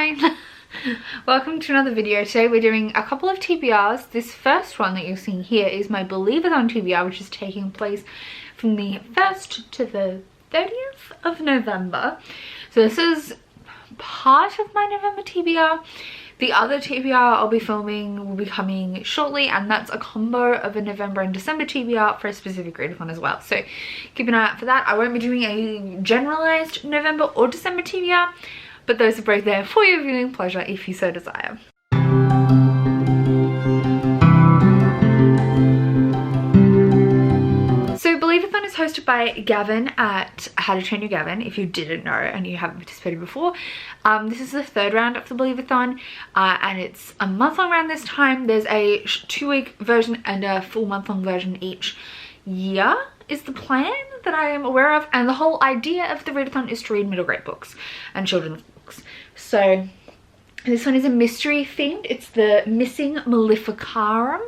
Hi! Welcome to another video. Today we're doing a couple of TBRs. This first one that you're seeing here is my Believathon TBR, which is taking place from the 1st to the 30th of November. So this is part of my November TBR. The other TBR I'll be filming will be coming shortly, and that's a combo of a November and December TBR for a specific readathon as well. So keep an eye out for that. I won't be doing a generalized November or December TBR, but those are both there for your viewing pleasure if you so desire. So Believathon is hosted by Gavin at How to Train Your Gavin, if you didn't know and you haven't participated before. This is the third round of the Believathon, and it's a month-long round this time. There's a 2-week version and a full month-long version each year is the plan that I am aware of, and the whole idea of the readathon is to read middle grade books and children's books. So this one is a mystery themed. It's the Missing Maleficarum,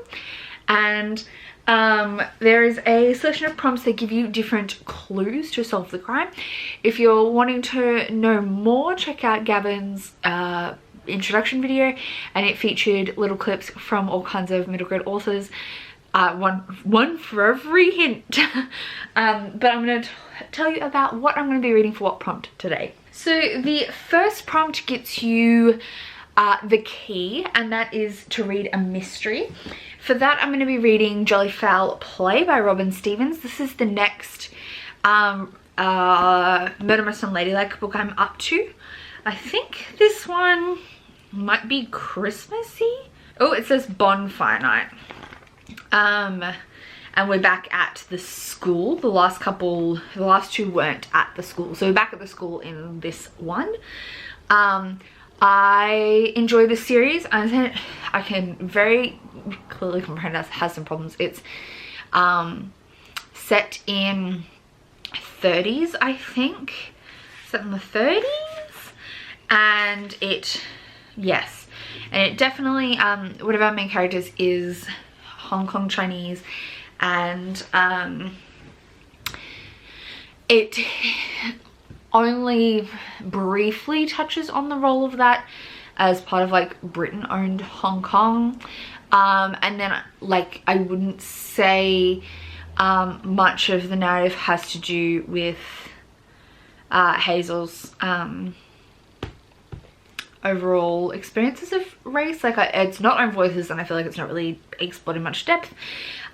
and there is a selection of prompts that give you different clues to solve the crime. If you're wanting to know more, check out Gavin's introduction video, and it featured little clips from all kinds of middle grade authors. One for every hint. But I'm going to tell you about what I'm going to be reading for what prompt today. So the first prompt gets you the key, and that is to read a mystery. For that, I'm going to be reading Jolly Foul Play by Robin Stevens. This is the next Murder Most Unladylike book I'm up to. I think this one might be Christmassy. Oh, it says Bonfire Night. And we're back at the school. The last two weren't at the school, so we're back at the school in this one. I enjoy this series. I can very clearly comprehend it has some problems. It's set in 30s, I think, set in the 30s, and it definitely one of our main characters is Hong Kong Chinese, and it only briefly touches on the role of that as part of like Britain owned Hong Kong, and then like I wouldn't say much of the narrative has to do with Hazel's overall experiences of race. Like it's not own voices, and I feel like it's not really explored in much depth,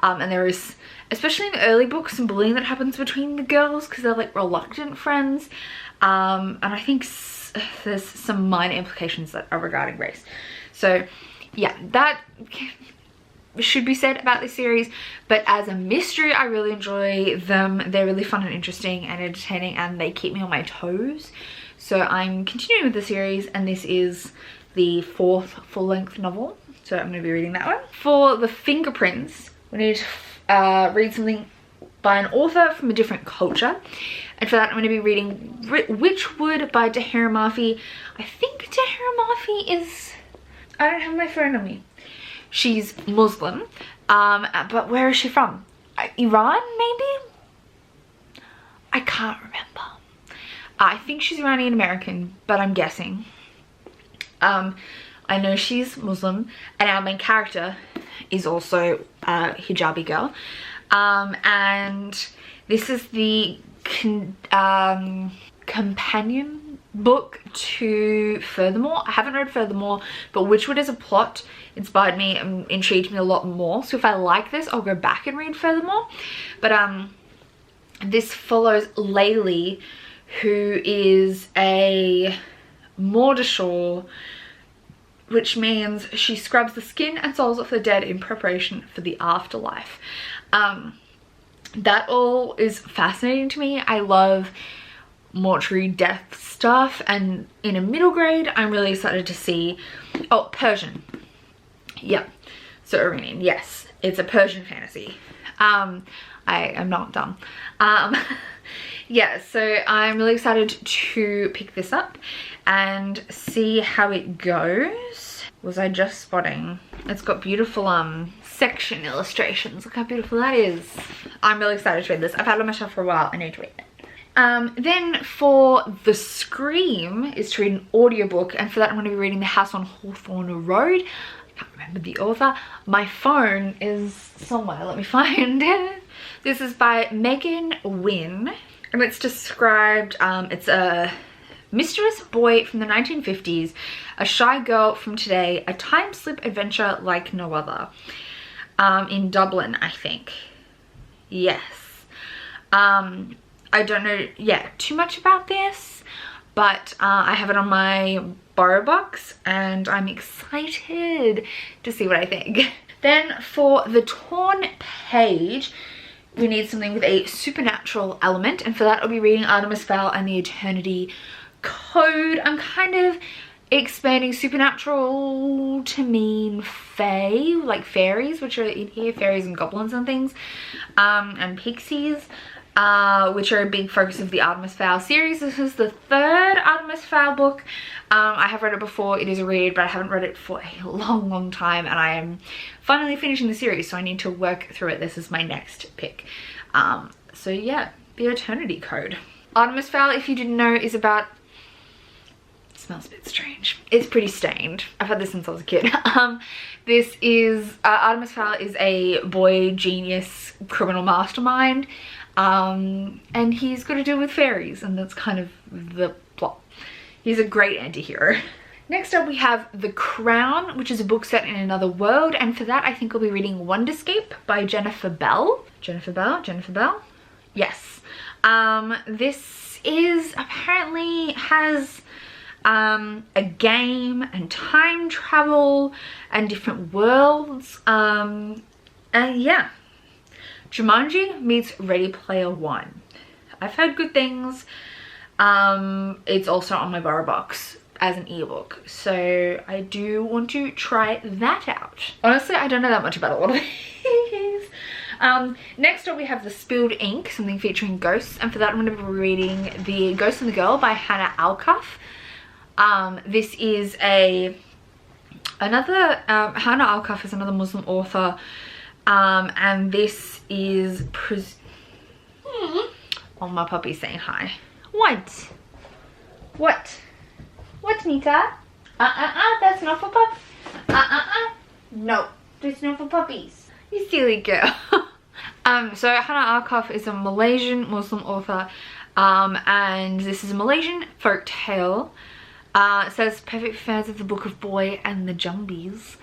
and there is, especially in the early books, some bullying that happens between the girls because they're like reluctant friends, and I think there's some minor implications that are regarding race. So yeah, that should be said about this series. But as a mystery, I really enjoy them. They're really fun and interesting and entertaining, and they keep me on my toes. So I'm continuing with the series, and this is the 4th full-length novel, so I'm going to be reading that one. For the Fingerprints, we need to read something by an author from a different culture, and for that I'm going to be reading Witchwood by Tahira Mafi. I think Tahira Mafi is, I don't have my phone on me. She's Muslim, but where is she from? Iran, maybe? I can't remember. I think she's Iranian American, but I'm guessing. I know she's Muslim, and our main character is also a hijabi girl. And this is the companion book to Furthermore. I haven't read Furthermore, but Witchwood as a plot inspired me and intrigued me a lot more. So if I like this, I'll go back and read Furthermore. But this follows Laylee, who is a Mordashore, which means she scrubs the skin and souls of the dead in preparation for the afterlife. That all is fascinating to me. I love mortuary death stuff, and in a middle grade, I'm really excited to see, oh, Persian. Yeah, so Iranian, yes, it's a Persian fantasy. I am not dumb. Yeah, so I'm really excited to pick this up and see how it goes. Was I just spotting? It's got beautiful section illustrations. Look how beautiful that is. I'm really excited to read this. I've had it on my shelf for a while. I need to read it. Then for the Scream is to read an audiobook, and for that I'm going to be reading The House on Hawthorne Road. I can't remember the author. My phone is somewhere, let me find it. This is by Megan Wynne, and it's described, it's a mischievous boy from the 1950s, a shy girl from today, a time slip adventure like no other. In Dublin, I think. Yes. I don't know, too much about this, but I have it on my borrow box and I'm excited to see what I think. Then for the torn page, we need something with a supernatural element, and for that I'll be reading Artemis Fowl and the Eternity Code. I'm kind of expanding supernatural to mean fae, like fairies, which are in here, fairies and goblins and things, and pixies. Which are a big focus of the Artemis Fowl series. This is the third Artemis Fowl book. I have read it before. It is a read, but I haven't read it for a long time, and I am finally finishing the series, so I need to work through it. This is my next pick. So yeah, the Eternity Code. Artemis Fowl, if you didn't know, is about... It smells a bit strange. It's pretty stained. I've had this since I was a kid. This is... Artemis Fowl is a boy genius criminal mastermind. And he's got to deal with fairies, and that's kind of the plot. He's a great anti-hero. Next up we have The Crown, which is a book set in another world, and for that I think I'll be reading Wonderscape by Jennifer Bell. Jennifer Bell? Yes. This is apparently has a game and time travel and different worlds, and yeah. Jumanji meets Ready Player One. I've heard good things. It's also on my borrow box as an ebook, so I do want to try that out. Honestly, I don't know that much about a lot of these. Next up we have The Spilled Ink, something featuring ghosts, and for that I'm going to be reading The Ghost and the Girl by Hannah Alcuff. This is another Hannah Alcuff is another Muslim author. And this is oh, my puppy's saying hi. What, Nita? That's not for pups. No, that's not for puppies. You silly girl. So Hannah Alcuff is a Malaysian Muslim author, and this is a Malaysian folk tale. It says perfect for fans of the Book of Boy and the Jumbies.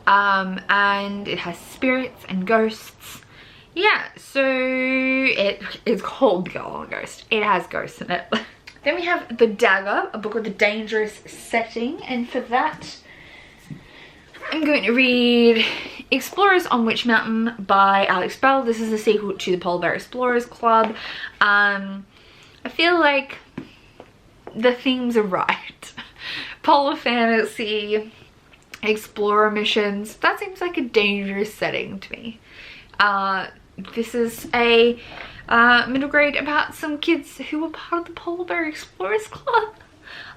And it has spirits and ghosts. Yeah, so it's called Girl and Ghost. It has ghosts in it. Then we have The Dagger, a book with a dangerous setting, and for that I'm going to read Explorers on Witch Mountain by Alex Bell. This is a sequel to the Polar Bear Explorers Club. I feel like the themes are right. Polar fantasy, explorer missions, that seems like a dangerous setting to me. This is a middle grade about some kids who were part of the Polar Bear Explorers Club.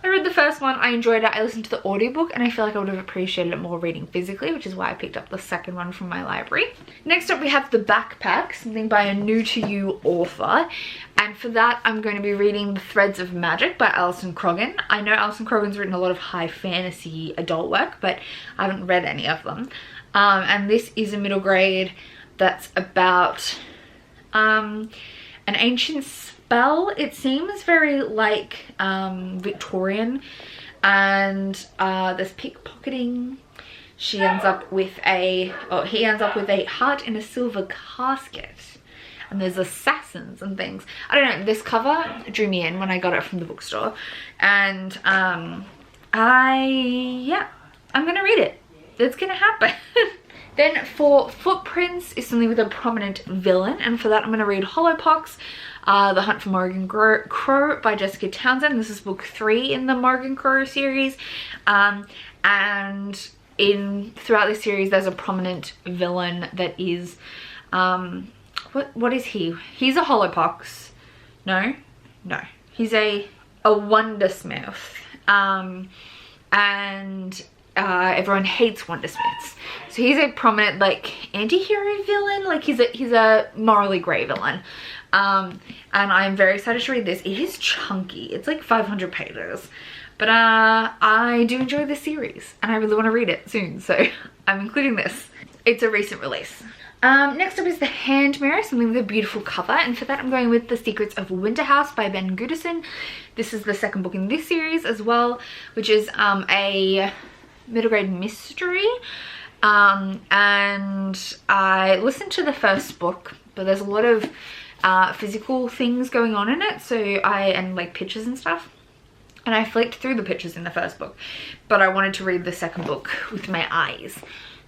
I read the first one, I enjoyed it, I listened to the audiobook, and I feel like I would have appreciated it more reading physically, which is why I picked up the second one from my library. Next up we have The Backpack, something by a new to you author, and for that I'm going to be reading The Threads of Magic by Alison Croggan. I know Alison Croggan's written a lot of high fantasy adult work, but I haven't read any of them. And this is a middle grade that's about an ancient spell. It seems very like Victorian, and there's pickpocketing. He ends up with a heart in a silver casket, and there's assassins and things. I don't know, this cover drew me in when I got it from the bookstore, and I'm gonna read it. It's gonna happen. Then for Footprints is something with a prominent villain, and for that I'm going to read Hollowpox, The Hunt for Morgan Crow by Jessica Townsend. This is book 3 in the Morgan Crow series, and throughout this series there's a prominent villain that is, what is he? He's a Hollowpox. No, he's a Wondersmith, and everyone hates Wondersmiths. So he's a prominent like anti-hero villain, like he's a morally grey villain. And I'm very excited to read this. It is chunky, it's like 500 pages. But I do enjoy this series and I really want to read it soon, so I'm including this. It's a recent release. Next up is The Hand Mirror, something with a beautiful cover, and for that I'm going with The Secrets of Winterhouse by Ben Goodison. This is the second book in this series as well, which is a middle grade mystery. And I listened to the first book, but there's a lot of physical things going on in it, and like pictures and stuff. And I flicked through the pictures in the first book, but I wanted to read the second book with my eyes.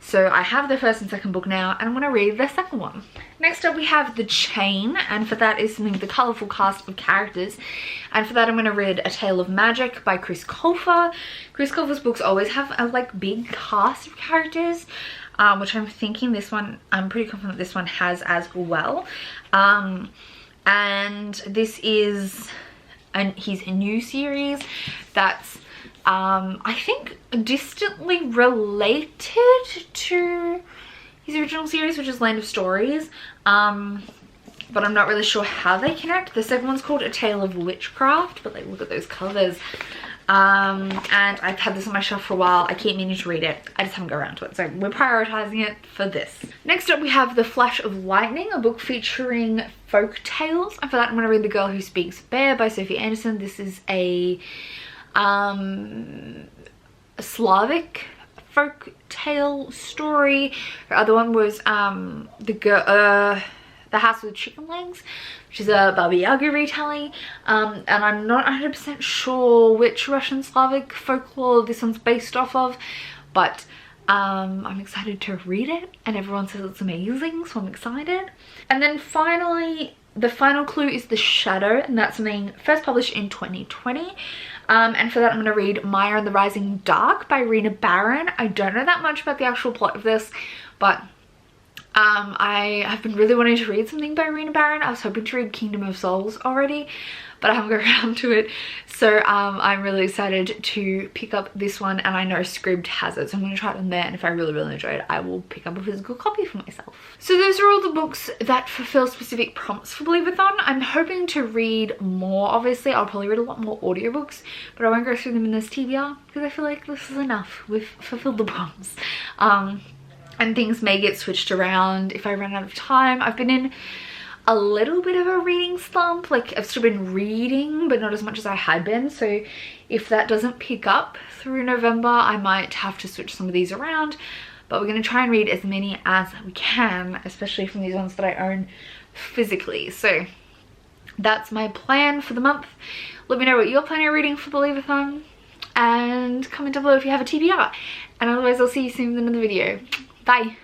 So I have the first and second book now, and I'm going to read the second one. Next up we have The Chain, and for that is something with a colourful cast of characters. And for that I'm going to read A Tale of Magic by Chris Colfer. Chris Colfer's books always have a like big cast of characters, which I'm thinking this one, I'm pretty confident this one has as well. And this is his new series that's I think distantly related to his original series, which is Land of Stories, but I'm not really sure how they connect. The second one's called A Tale of Witchcraft, but like look at those covers. And I've had this on my shelf for a while. I keep meaning to read it, I just haven't got around to it, so we're prioritizing it for this. Next up we have The Flash of Lightning, a book featuring folk tales, and for that I'm going to read The Girl Who Speaks Bear by Sophie Anderson. This is a Slavic folk tale story. Her other one was The House with Chicken Legs, which is a Baba Yaga retelling, and I'm not 100% sure which Russian Slavic folklore this one's based off of, but I'm excited to read it, and everyone says it's amazing, so I'm excited. And then finally, the final clue is The Shadow, and that's something first published in 2020. And for that I'm going to read Maya and the Rising Dark by Rena Barron. I don't know that much about the actual plot of this, but I have been really wanting to read something by Rena Barron. I was hoping to read Kingdom of Souls already, but I haven't got around to it. So I'm really excited to pick up this one, and I know Scribd has it, so I'm going to try it on there, and if I really enjoy it, I will pick up a physical copy for myself. So those are all the books that fulfill specific prompts for Believathon. I'm hoping to read more. Obviously I'll probably read a lot more audiobooks, but I won't go through them in this TBR because I feel like this is enough. We've fulfilled the prompts. And things may get switched around if I run out of time. I've been in a little bit of a reading slump, like I've still been reading but not as much as I had been, so if that doesn't pick up through November I might have to switch some of these around, but we're going to try and read as many as we can, especially from these ones that I own physically. So that's my plan for the month. Let me know what you're planning on reading for Believathon, and comment down below if you have a TBR, and otherwise I'll see you soon in another video. Bye.